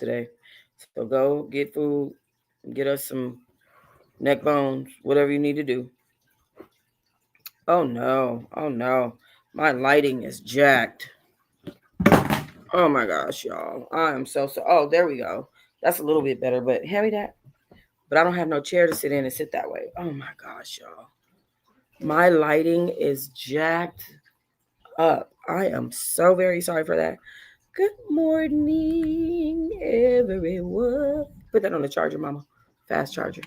today. So go get food, get us some neck bones, whatever you need to do. Oh no, oh no. My lighting is jacked. Oh my gosh, y'all. I am so. Oh, there we go. That's a little bit better, but hand me that. But I don't have no chair to sit in and sit that way. Oh my gosh, y'all. My lighting is jacked up. I am so very sorry for that. Good morning, everyone. Put that on the charger, mama. Fast charger.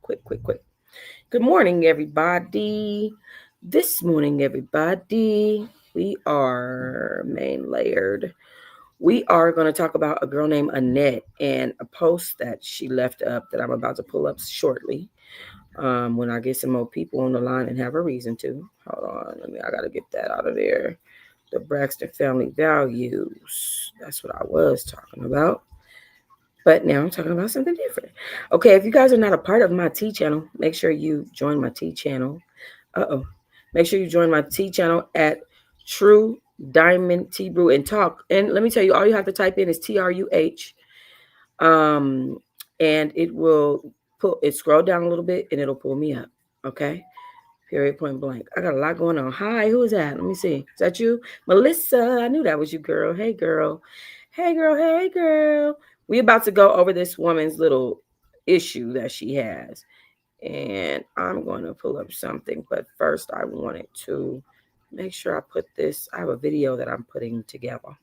Quick, quick, quick. Good morning, everybody. This morning, everybody, we are main layered. We are going to talk about a girl named Annette and a post that she left up that I'm about to pull up shortly. When I get some more people on the line and have a reason to. Hold on, I gotta get that out of there. The Braxton family values. That's what I was talking about. But now I'm talking about something different. Okay, if you guys are not a part of my T channel, make sure you join my T channel. Make sure you join my T channel at True Diamond Tea Brew and Talk. And let me tell you, all you have to type in is TRUH. And it will scroll down a little bit and it'll pull me up. Okay. Period, point blank. I got a lot going on. Hi, who is that? Let me see. Is that you? Melissa. I knew that was you, girl. Hey, girl. Hey, girl. Hey, girl. We about to go over this woman's little issue that she has. And I'm going to pull up something. But first, I wanted to make sure I put this. I have a video that I'm putting together.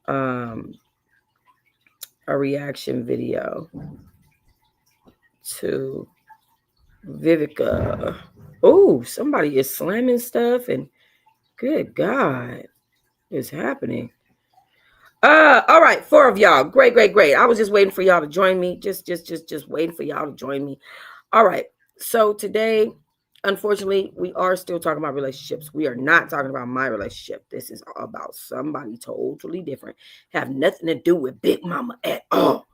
A reaction video to Vivica. Oh, somebody is slamming stuff and good God, it's happening. All right, four of y'all. Great, great, great. I was just waiting for y'all to join me. Just waiting for y'all to join me. All right. So today, unfortunately, we are still talking about relationships. We are not talking about my relationship. This is about somebody totally different. Have nothing to do with Big Mama at all.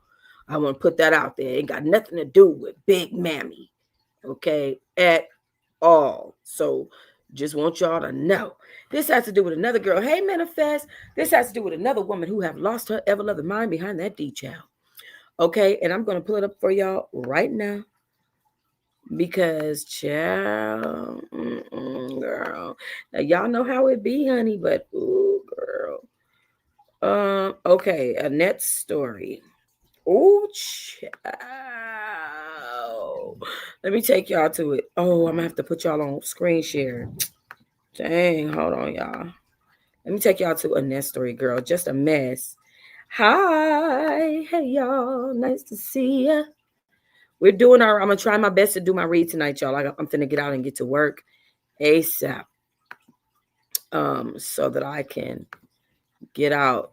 I want to put that out there. It ain't got nothing to do with Big Mammy. Okay, at all. So just want y'all to know. This has to do with another girl. Hey, Manifest. This has to do with another woman who have lost her ever-loving mind behind that D-child. Okay, and I'm going to pull it up for y'all right now. Because, child, girl. Now, y'all know how it be, honey, but, ooh, girl. Okay, Annette's story. Ooh, child. Let me take y'all to it. Oh, I'm going to have to put y'all on screen share. Dang, hold on, y'all. Let me take y'all to Annette's story, girl. Just a mess. Hi. Hey, y'all. Nice to see ya. I'm going to try my best to do my read tonight, y'all. I'm finna get out and get to work ASAP. So that I can get out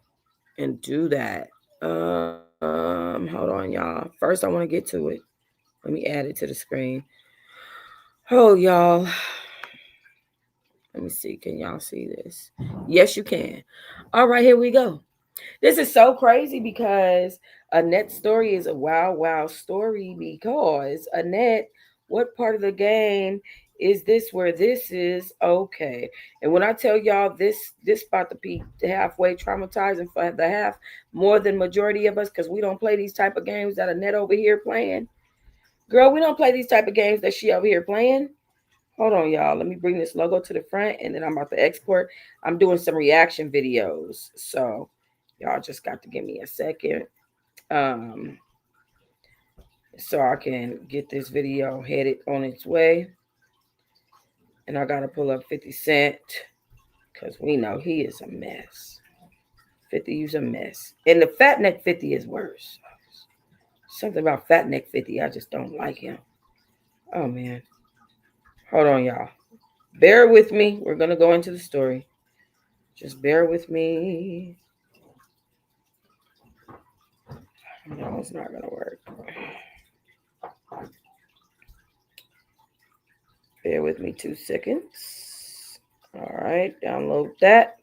and do that. Hold on, y'all. First, I want to get to it. Let me add it to the screen. Oh, y'all. Let me see. Can y'all see this? Yes, you can. All right, here we go. This is so crazy because Annette's story is a wow story because Annette, what part of the game is this where this is okay? And when I tell y'all this about to be halfway traumatizing for the half more than majority of us because we don't play these type of games that Annette over here playing. Girl, we don't play these type of games that she over here playing. Hold on, y'all. Let me bring this logo to the front and then I'm about to export. I'm doing some reaction videos. So y'all just got to give me a second. So I can get this video headed on its way. And I gotta pull up 50 Cent. Because we know he is a mess. 50's a mess. And the Fat Neck 50 is worse. Something about Fat Neck 50. I just don't like him. Oh man. Hold on, y'all. Bear with me. We're going to go into the story. Just bear with me. No, it's not going to work. Bear with me 2 seconds. All right, download that.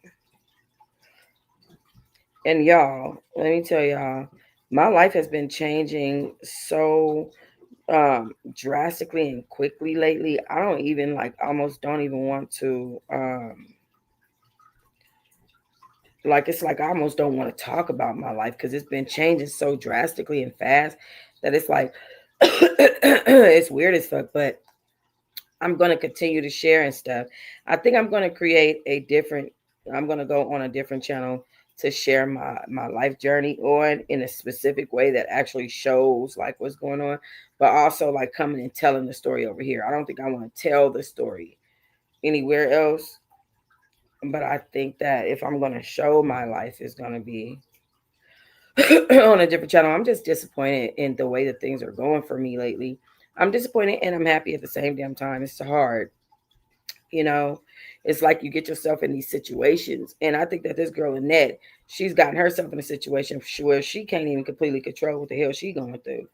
And y'all, let me tell y'all, my life has been changing so drastically and quickly lately. I don't even almost don't even want to Like it's like I almost don't want to talk about my life because it's been changing so drastically and fast that it's like it's weird as fuck. But I'm going to continue to share and stuff. I think I'm going to create a different. I'm going to go on a different channel to share my life journey on in a specific way that actually shows like what's going on, but also like coming and telling the story over here. I don't think I want to tell the story anywhere else, but I think that if I'm going to show my life, it's going to be on a different channel. I'm just disappointed in the way that things are going for me lately. I'm disappointed and I'm happy at the same damn time. It's hard, you know. It's like you get yourself in these situations, and I think that this girl Annette, she's gotten herself in a situation where she can't even completely control what the hell she's going through,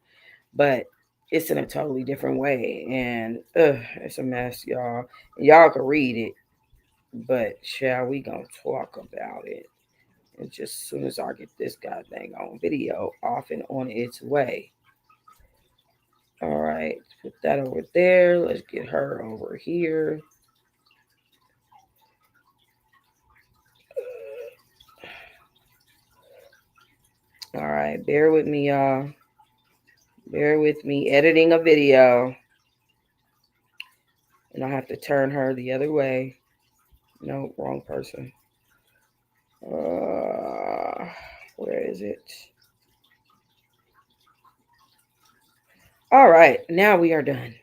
but it's in a totally different way, and it's a mess, y'all. Y'all can read it, but shall we gonna talk about it? And just as soon as I get this goddamn on video off and on its way. All right, put that over there. Let's get her over here. All right, bear with me, y'all. Bear with me editing a video. And I have to turn her the other way. No, wrong person. Where is it? All right, now we are done.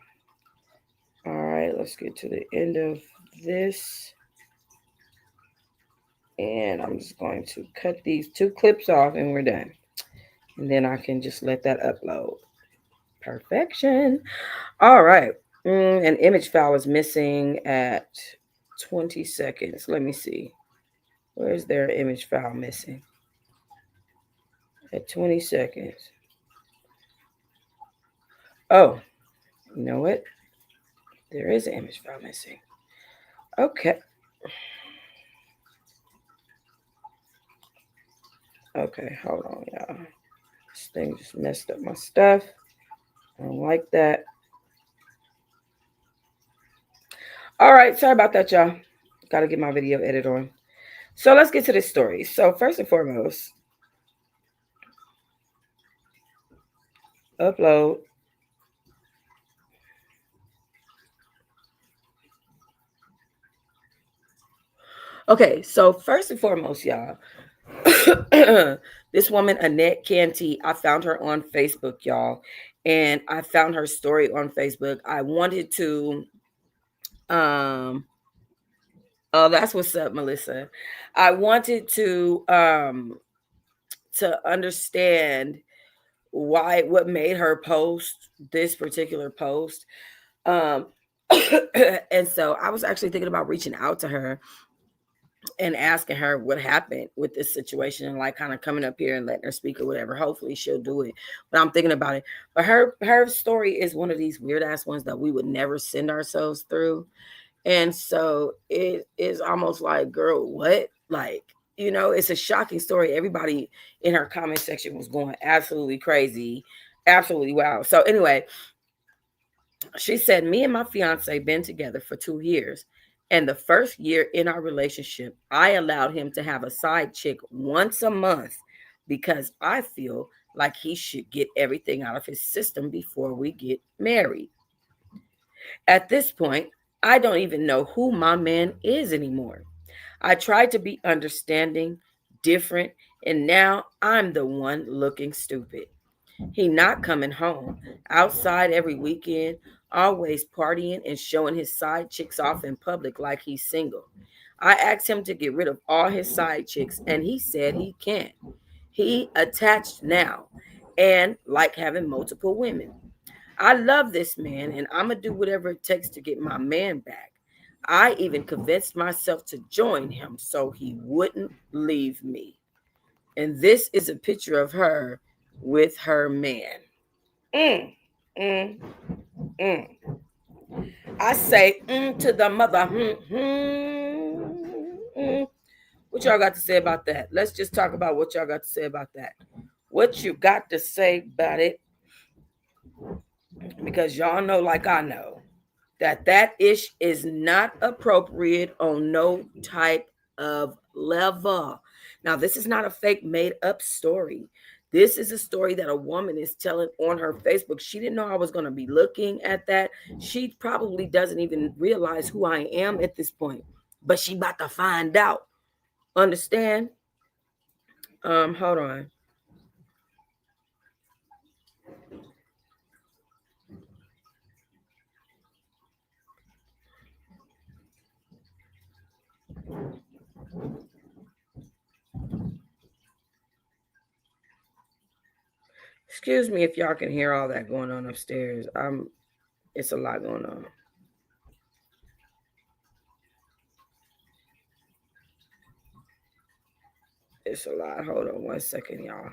All right, let's get to the end of this. And I'm just going to cut these 2 clips off and we're done. And then I can just let that upload. Perfection. All right. An image file is missing at 20 seconds. Let me see. Where's their image file missing? At 20 seconds. Oh, you know what? There is an image file missing. Okay. Okay, hold on, y'all. This thing just messed up my stuff. I don't like that. All right, sorry about that, y'all. Got to get my video edit on. So let's get to this story. So first and foremost, upload. Okay, so first and foremost, y'all, this woman, Annette Canty, I found her on Facebook, y'all, and I found her story on Facebook. I wanted to, oh, that's what's up, Melissa. I wanted to understand what made her post this particular post. Um, and so I was actually thinking about reaching out to her and asking her what happened with this situation and like kind of coming up here and letting her speak or whatever. Hopefully she'll do it. But I'm thinking about it. But her story is one of these weird ass ones that we would never send ourselves through. And so it is almost like, girl, what? Like, you know, it's a shocking story. Everybody in her comment section was going absolutely crazy, absolutely wow. So anyway, she said, me and my fiance been together for 2 years. And the first year in our relationship, I allowed him to have a side chick once a month because I feel like he should get everything out of his system before we get married. At this point, I don't even know who my man is anymore. I tried to be understanding, different, and now I'm the one looking stupid. He not coming home, outside every weekend, always partying and showing his side chicks off in public like he's single. I asked him to get rid of all his side chicks and he said he can't. He attached now and like having multiple women. I love this man and I'm going to do whatever it takes to get my man back. I even convinced myself to join him so he wouldn't leave me. And this is a picture of her with her man. Mm, mm, mm. I say to the mother. What y'all got to say about that? Let's just talk about what y'all got to say about that. What you got to say about it? Because y'all know, like I know, that ish is not appropriate on no type of level. Now, this is not a fake made up story. This is a story that a woman is telling on her Facebook. She didn't know I was going to be looking at that. She probably doesn't even realize who I am at this point, but she about to find out. Understand? Hold on. Excuse me if y'all can hear all that going on upstairs. It's a lot going on. It's a lot. Hold on 1 second, y'all.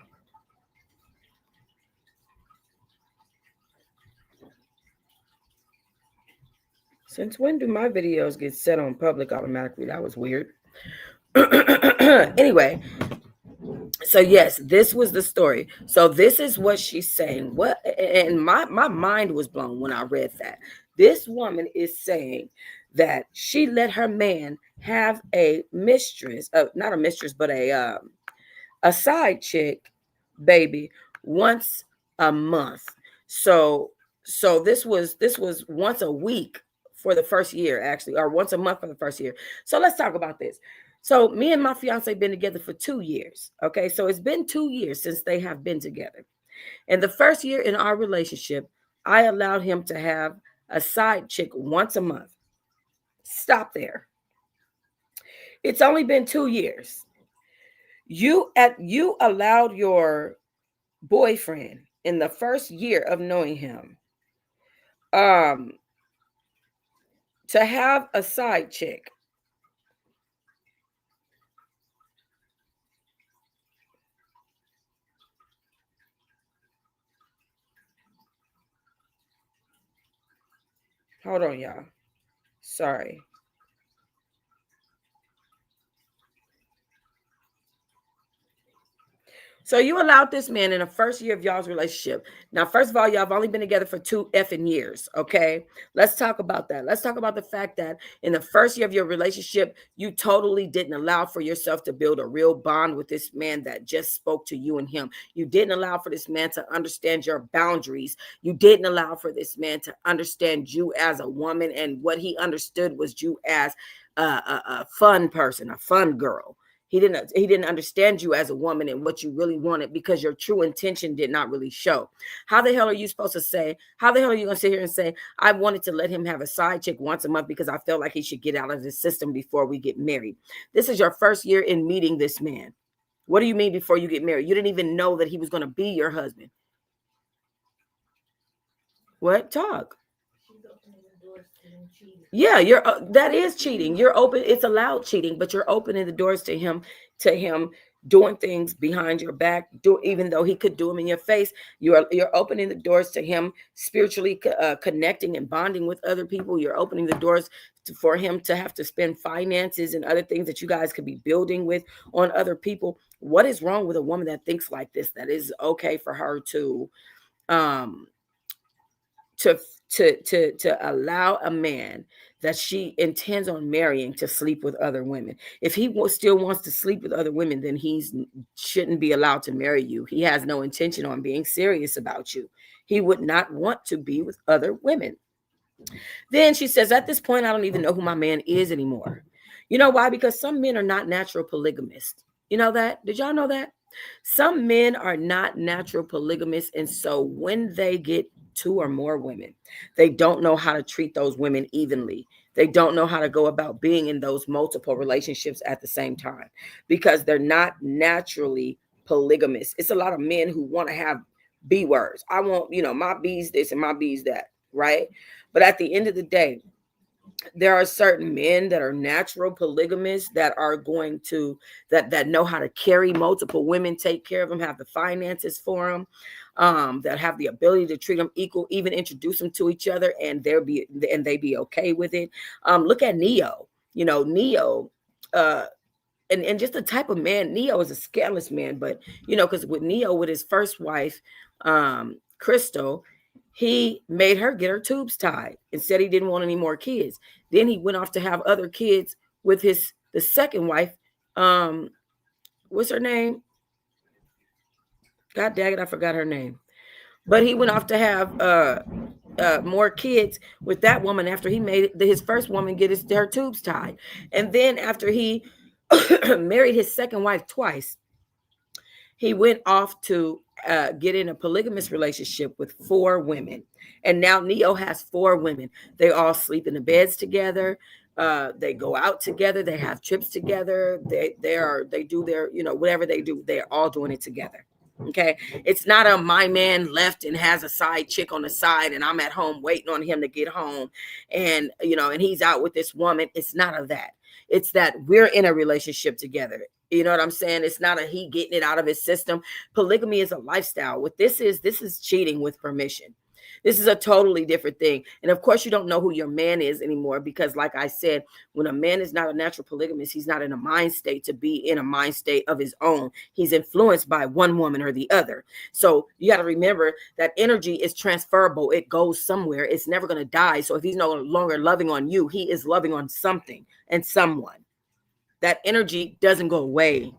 Since when do my videos get set on public automatically? That was weird. Anyway, so yes, this was the story. So this is what she's saying. What, and my mind was blown when I read that. This woman is saying that she let her man have a mistress, not a mistress, but a side chick, baby, once a month. So this was once a week for the first year, actually, or once a month for the first year. So let's talk about this. So me and my fiance been together for 2 years. Okay, so it's been 2 years since they have been together. And the first year in our relationship, I allowed him to have a side chick once a month. Stop there. It's only been 2 years. You allowed your boyfriend in the first year of knowing him um to have a side chick. Hold on, y'all. Sorry. So you allowed this man in the first year of y'all's relationship. Now, first of all, y'all have only been together for 2 effing years. Okay. Let's talk about that. Let's talk about the fact that in the first year of your relationship, you totally didn't allow for yourself to build a real bond with this man that just spoke to you and him. You didn't allow for this man to understand your boundaries. You didn't allow for this man to understand you as a woman. And what he understood was you as a fun person, a fun girl. He didn't understand you as a woman and what you really wanted, because your true intention did not really show. How the hell are you supposed to say, how the hell are you going to sit here and say, I wanted to let him have a side chick once a month because I felt like he should get out of the system before we get married? This is your first year in meeting this man. What do you mean before you get married? You didn't even know that he was going to be your husband. What? Talk. Yeah, you're that is cheating. You're open. It's allowed cheating, but you're opening the doors to him doing things behind your back. Even though he could do them in your face, you're opening the doors to him spiritually connecting and bonding with other people. You're opening the doors for him to have to spend finances and other things that you guys could be building with on other people. What is wrong with a woman that thinks like this? That is okay for her um to to allow a man that she intends on marrying to sleep with other women. If he still wants to sleep with other women, then shouldn't be allowed to marry you. He has no intention on being serious about you. He would not want to be with other women. Then she says, at this point, I don't even know who my man is anymore. You know why? Because some men are not natural polygamists. You know that? Did y'all know that? Some men are not natural polygamists. And so when they get two or more women, they don't know how to treat those women evenly. They don't know how to go about being in those multiple relationships at the same time, because they're not naturally polygamous. It's a lot of men who want to have B words. I want, my B's this and my B's that, right? But at the end of the day, there are certain men that are natural polygamists that are going to that know how to carry multiple women, take care of them, have the finances for them, that have the ability to treat them equal, even introduce them to each other, and they be okay with it. Look at Neo. Neo, and just the type of man. Neo is a scandalous man, but because with Neo, with his first wife, Crystal, he made her get her tubes tied and said he didn't want any more kids. Then he went off to have other kids with the second wife, What's her name? God dang it, I forgot her name. But he went off to have more kids with that woman after he made his first woman get her tubes tied. And then after he married his second wife twice, he went off to get in a polygamous relationship with 4 women. And now Neo has 4 women. They all sleep in the beds together. They go out together. They have trips together. They do their, whatever they do, they're all doing it together. Okay. It's not a my man left and has a side chick on the side and I'm at home waiting on him to get home. And, and he's out with this woman. It's not of that. It's that we're in a relationship together. You know what I'm saying? It's not a he getting it out of his system. Polygamy is a lifestyle. What this is cheating with permission. This is a totally different thing. And of course, you don't know who your man is anymore because, like I said, when a man is not a natural polygamist, he's not in a mind state to be in a mind state of his own. He's influenced by one woman or the other. So you got to remember that energy is transferable. It goes somewhere. It's never going to die. So if he's no longer loving on you, he is loving on something and someone. That energy doesn't go away.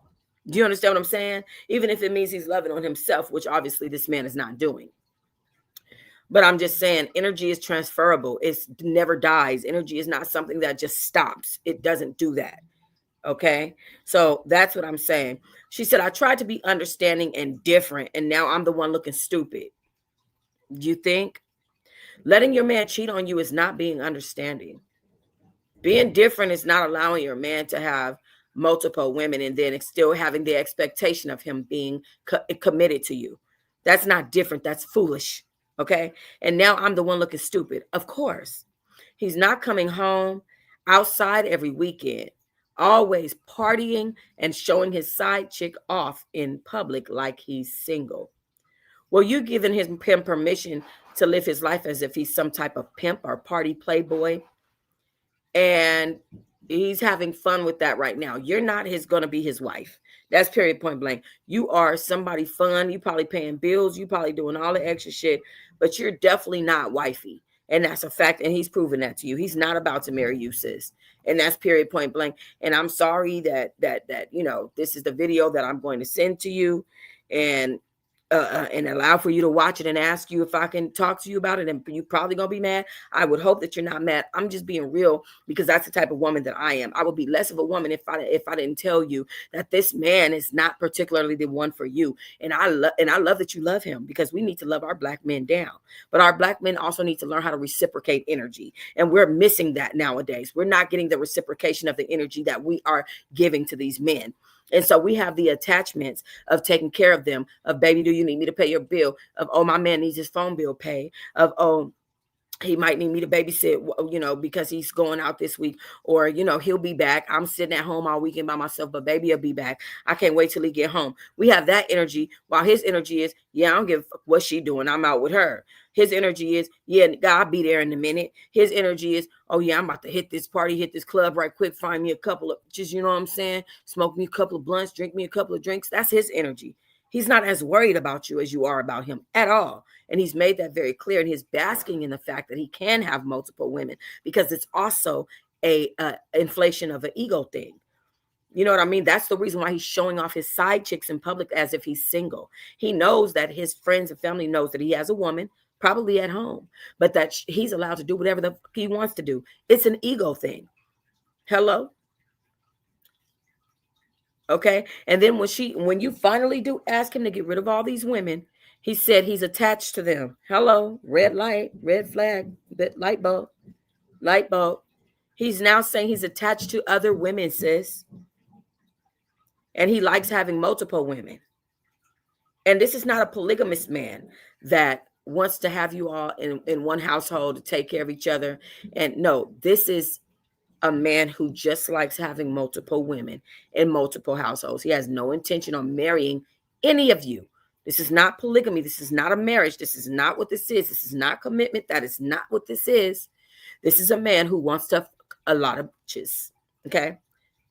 Do you understand what I'm saying? Even if it means he's loving on himself, which obviously this man is not doing. But I'm just saying energy is transferable. It never dies. Energy is not something that just stops. It doesn't do that. Okay. So that's what I'm saying. She said, I tried to be understanding and different, and now I'm the one looking stupid. You think? Letting your man cheat on you is not being understanding. Being different is not allowing your man to have multiple women and then still having the expectation of him being committed to you. That's not different. That's foolish. Okay. And now I'm the one looking stupid. Of course. He's not coming home outside every weekend, always partying and showing his side chick off in public like he's single. Well, you giving him permission to live his life as if he's some type of pimp or party playboy. And he's having fun with that right now. You're not going to be his wife. That's period, point blank. You are somebody fun. You probably paying bills. You probably doing all the extra shit, but you're definitely not wifey. And that's a fact. And he's proven that to you. He's not about to marry you, sis. And that's period, point blank. And I'm sorry that this is the video that I'm going to send to you. And allow for you to watch it and ask you if I can talk to you about it. And you're probably going to be mad. I would hope that you're not mad. I'm just being real because that's the type of woman that I am. I would be less of a woman if I didn't tell you that this man is not particularly the one for you. And I love that you love him because we need to love our Black men down. But our Black men also need to learn how to reciprocate energy. And we're missing that nowadays. We're not getting the reciprocation of the energy that we are giving to these men. And so we have the attachments of taking care of them, of baby, do you need me to pay your bill? Of, oh, my man needs his phone bill paid. Of, oh, he might need me to babysit, because he's going out this week, or, he'll be back. I'm sitting at home all weekend by myself, but baby will be back. I can't wait till he get home. We have that energy while his energy is, yeah, I don't give a fuck what she doing. I'm out with her. His energy is, yeah, God, I'll be there in a minute. His energy is, oh yeah, I'm about to hit this party, hit this club right quick, find me a couple of, just, you know what I'm saying? Smoke me a couple of blunts, drink me a couple of drinks. That's his energy. He's not as worried about you as you are about him at all. And he's made that very clear. And he's basking in the fact that he can have multiple women because it's also a inflation of an ego thing. You know what I mean? That's the reason why he's showing off his side chicks in public as if he's single. He knows that his friends and family knows that he has a woman, probably at home, but that he's allowed to do whatever he wants to do. It's an ego thing. Hello? Okay. And then when you finally do ask him to get rid of all these women, he said he's attached to them. Hello, red light, red flag, light bulb, light bulb. He's now saying he's attached to other women, sis. And he likes having multiple women. And this is not a polygamous man that wants to have you all in one household to take care of each other. And no, this is a man who just likes having multiple women in multiple households. He has no intention on marrying any of you. This is not polygamy. This is not a marriage. This is not what this is. This is not commitment. That is not what this is. This is a man who wants to fuck a lot of bitches. Okay.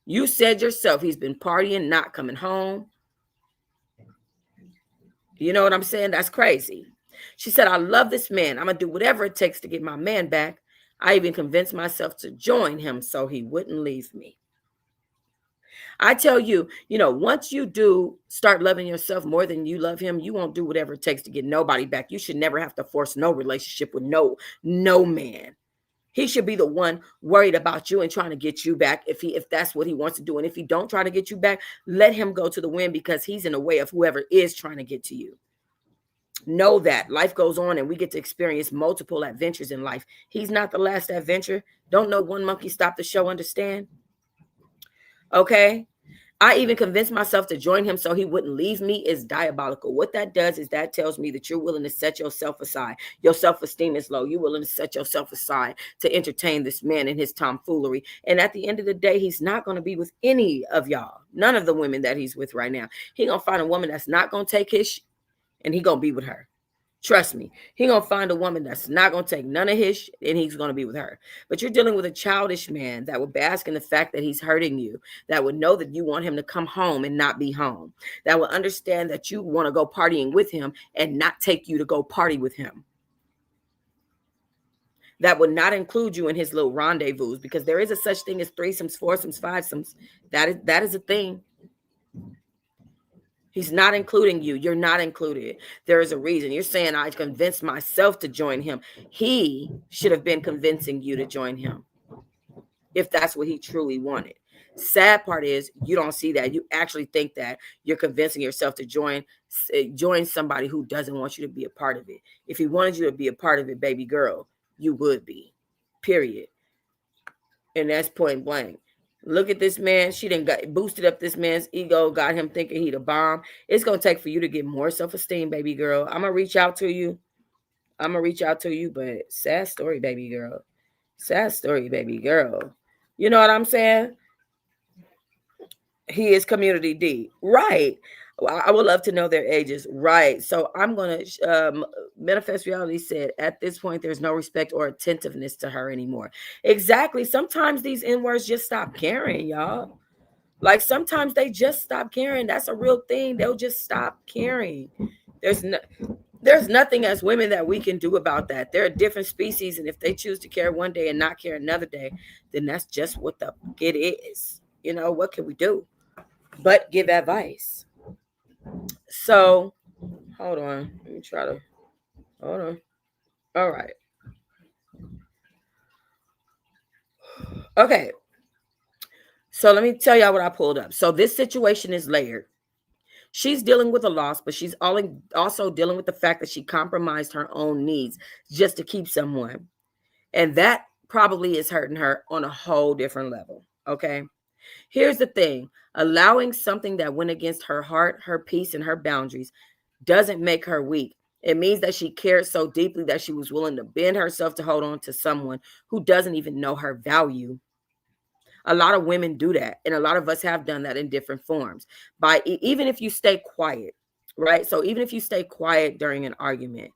You said yourself he's been partying, not coming home. You know what I'm saying? That's crazy. She said, I love this man. I'm going to do whatever it takes to get my man back. I even convinced myself to join him so he wouldn't leave me. I tell you, once you do start loving yourself more than you love him, you won't do whatever it takes to get nobody back. You should never have to force no relationship with no man. He should be the one worried about you and trying to get you back if that's what he wants to do. And if he don't try to get you back, let him go to the wind, because he's in the way of whoever is trying to get to you. Know that life goes on and we get to experience multiple adventures in life. He's not the last adventure. Don't know one monkey stop the show, understand? Okay? I even convinced myself to join him so he wouldn't leave me is diabolical. What that does is that tells me that you're willing to set yourself aside. Your self-esteem is low. You're willing to set yourself aside to entertain this man and his tomfoolery. And at the end of the day, he's not going to be with any of y'all. None of the women that he's with right now. He's going to find a woman that's not going to take his and he's going to be with her. Trust me, he's going to find a woman that's not going to take none of his and he's going to be with her. But you're dealing with a childish man that would bask in the fact that he's hurting you, that would know that you want him to come home and not be home, that would understand that you want to go partying with him and not take you to go party with him, that would not include you in his little rendezvous, because there is a such thing as threesomes, foursomes, fivesomes. That is a thing. He's not including you. You're not included. There is a reason. You're saying I convinced myself to join him. He should have been convincing you to join him if that's what he truly wanted. Sad part is you don't see that. You actually think that you're convincing yourself to join somebody who doesn't want you to be a part of it. If he wanted you to be a part of it, baby girl, you would be. Period. And that's point blank. Look at this man. She done got boosted up this man's ego, got him thinking he the bomb. It's going to take for you to get more self-esteem, baby girl. I'm going to reach out to you. But sad story, baby girl. Sad story, baby girl. You know what I'm saying? He is community D. Right. I would love to know their ages. Right. So I'm going to, Manifest Reality said, at this point, there's no respect or attentiveness to her anymore. Exactly. Sometimes these N-words just stop caring, y'all. Like sometimes they just stop caring. That's a real thing. They'll just stop caring. There's nothing as women that we can do about that. They're a different species. And if they choose to care one day and not care another day, then that's just what the it is. What can we do but give advice? So, hold on. Let me try to, hold on. All right. Okay. So let me tell y'all what I pulled up. So this situation is layered. She's dealing with a loss, but she's also dealing with the fact that she compromised her own needs just to keep someone. And that probably is hurting her on a whole different level. Okay. Here's the thing. Allowing something that went against her heart, her peace, and her boundaries doesn't make her weak. It means that she cared so deeply that she was willing to bend herself to hold on to someone who doesn't even know her value. A lot of women do that, and a lot of us have done that in different forms. Even if you stay quiet, right? So even if you stay quiet during an argument,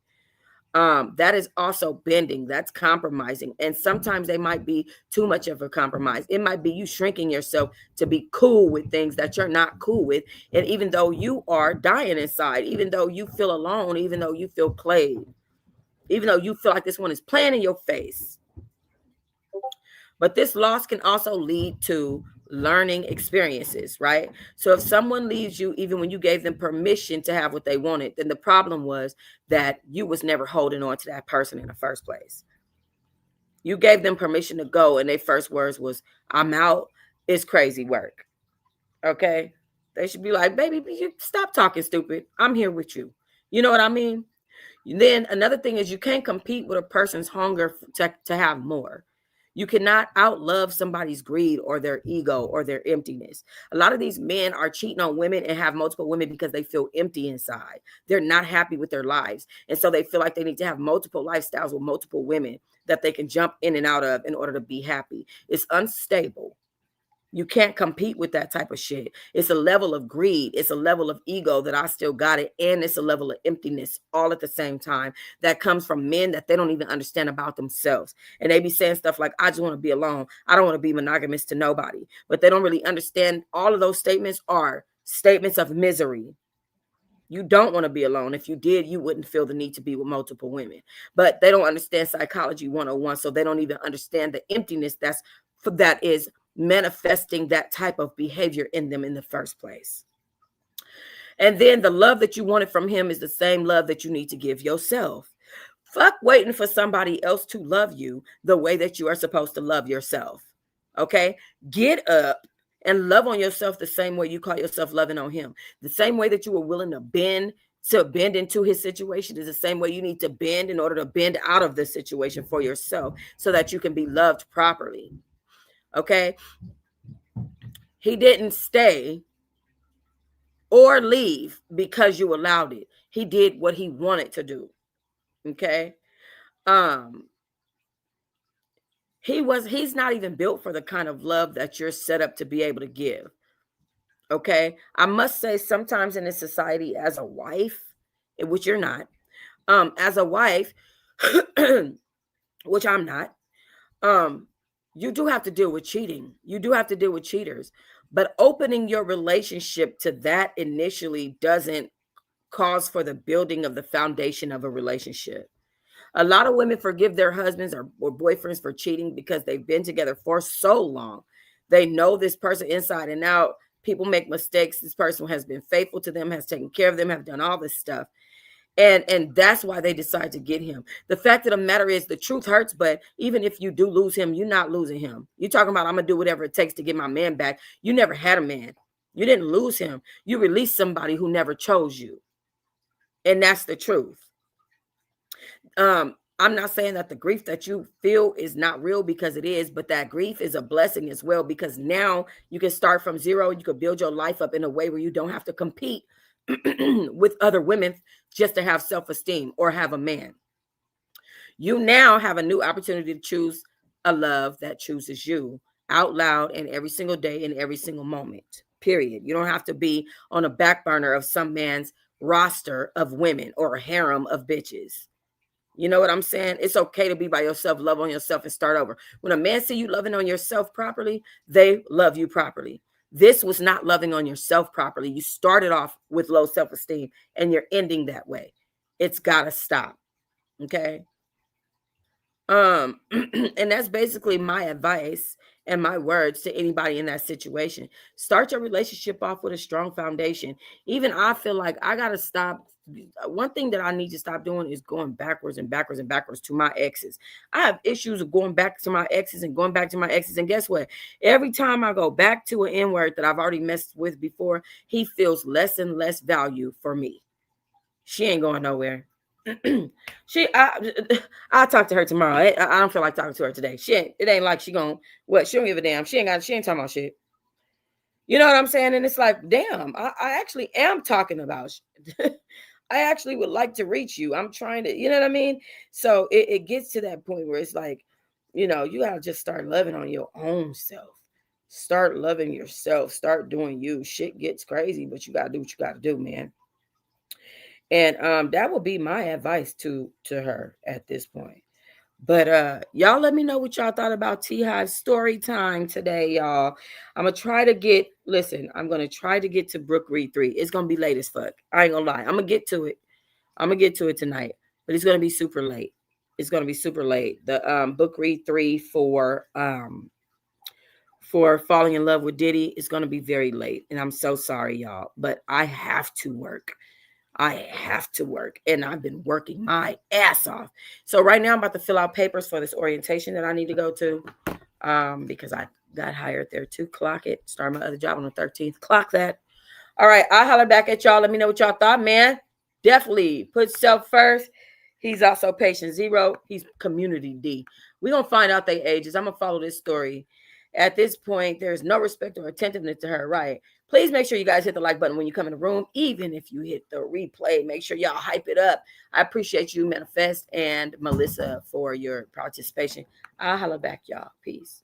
that is also bending. That's compromising. And sometimes they might be too much of a compromise. It might be you shrinking yourself to be cool with things that you're not cool with. And even though you are dying inside, even though you feel alone, even though you feel played, even though you feel like this one is playing in your face. But this loss can also lead to learning experiences, right? So if someone leaves you, even when you gave them permission to have what they wanted, then the problem was that you was never holding on to that person in the first place. You gave them permission to go, and their first words was, "I'm out. It's crazy work." Okay? They should be like, "Baby, you stop talking stupid. I'm here with you." You know what I mean? Then another thing is you can't compete with a person's hunger to have more. You cannot outlove somebody's greed or their ego or their emptiness. A lot of these men are cheating on women and have multiple women because they feel empty inside. They're not happy with their lives. And so they feel like they need to have multiple lifestyles with multiple women that they can jump in and out of in order to be happy. It's unstable. You can't compete with that type of shit. It's a level of greed. It's a level of ego that I still got it. And it's a level of emptiness all at the same time that comes from men that they don't even understand about themselves. And they be saying stuff like, "I just want to be alone. I don't want to be monogamous to nobody." But they don't really understand all of those statements are statements of misery. You don't want to be alone. If you did, you wouldn't feel the need to be with multiple women. But they don't understand psychology 101. So they don't even understand the emptiness that is manifesting that type of behavior in them in the first place. And then the love that you wanted from him is the same love that you need to give yourself. Fuck waiting for somebody else to love you the way that you are supposed to love yourself. Okay? Get up and love on yourself the same way you call yourself loving on him. The same way that you were willing to bend into his situation is the same way you need to bend in order to bend out of the situation for yourself so that you can be loved properly. Okay? He didn't stay or leave because you allowed it. He did what he wanted to do. Okay? He's not even built for the kind of love that you're set up to be able to give. Okay? I must say, sometimes in this society, as a wife, which you're not, as a wife, which I'm not, you do have to deal with cheating. You do have to deal with cheaters. But opening your relationship to that initially doesn't cause for the building of the foundation of a relationship. A lot of women forgive their husbands or boyfriends for cheating because they've been together for so long. They know this person inside and out. People make mistakes. This person has been faithful to them, has taken care of them, have done all this stuff. And that's why they decide to get him. The fact of the matter is the truth hurts, but even if you do lose him, you're not losing him. You're talking about, I'm going to do whatever it takes to get my man back. You never had a man. You didn't lose him. You released somebody who never chose you. And that's the truth. I'm not saying that the grief that you feel is not real, because it is, but that grief is a blessing as well, because now you can start from zero. You can build your life up in a way where you don't have to compete with other women just to have self-esteem or have a man. You now have a new opportunity to choose a love that chooses you out loud and every single day in every single moment, period. You don't have to be on a back burner of some man's roster of women or a harem of bitches. You know what I'm saying? It's okay to be by yourself, love on yourself, and start over. When a man see you loving on yourself properly, they love you properly. This was not loving on yourself properly. You started off with low self-esteem and you're ending that way. It's got to stop. Okay? And that's basically my advice and my words to anybody in that situation. Start your relationship off with a strong foundation. Even I feel like I got to stop. One thing that I need to stop doing is going backwards and backwards and backwards to my exes. I have issues of going back to my exes and going back to my exes. And guess what? Every time I go back to an N-word that I've already messed with before, he feels less and less value for me. She ain't going nowhere. I'll talk to her tomorrow. I don't feel like talking to her today. It ain't like she don't give a damn. She ain't talking about shit. You know what I'm saying? And it's like, damn, I actually am talking about shit. I actually would like to reach you. I'm trying to, you know what I mean? So it gets to that point where it's like, you gotta just start loving on your own self. Start loving yourself. Start doing you. Shit gets crazy, but you gotta do what you gotta do, man. And that would be my advice to her at this point. But y'all let me know what y'all thought about Teahive story time today, y'all. I'm gonna try to get to Book Read 3. It's gonna be late as fuck. I ain't gonna lie. I'm gonna get to it tonight, but it's gonna be super late. The Book Read 3 for Falling in Love with Diddy is gonna be very late. And I'm so sorry, y'all, but I have to work. And I've been working my ass off. So right now I'm about to fill out papers for this orientation that I need to go to, because I got hired there to clock it. Start my other job on the 13th. Clock that. All right, I'll holler back at y'all. Let me know what y'all thought, man. Definitely put self first. He's also patient zero. He's community D. We're going to find out their ages. I'm going to follow this story. At this point, there's no respect or attentiveness to her, right? Please make sure you guys hit the like button when you come in the room. Even if you hit the replay, make sure y'all hype it up. I appreciate you, Manifest and Melissa, for your participation. I'll holla back, y'all. Peace.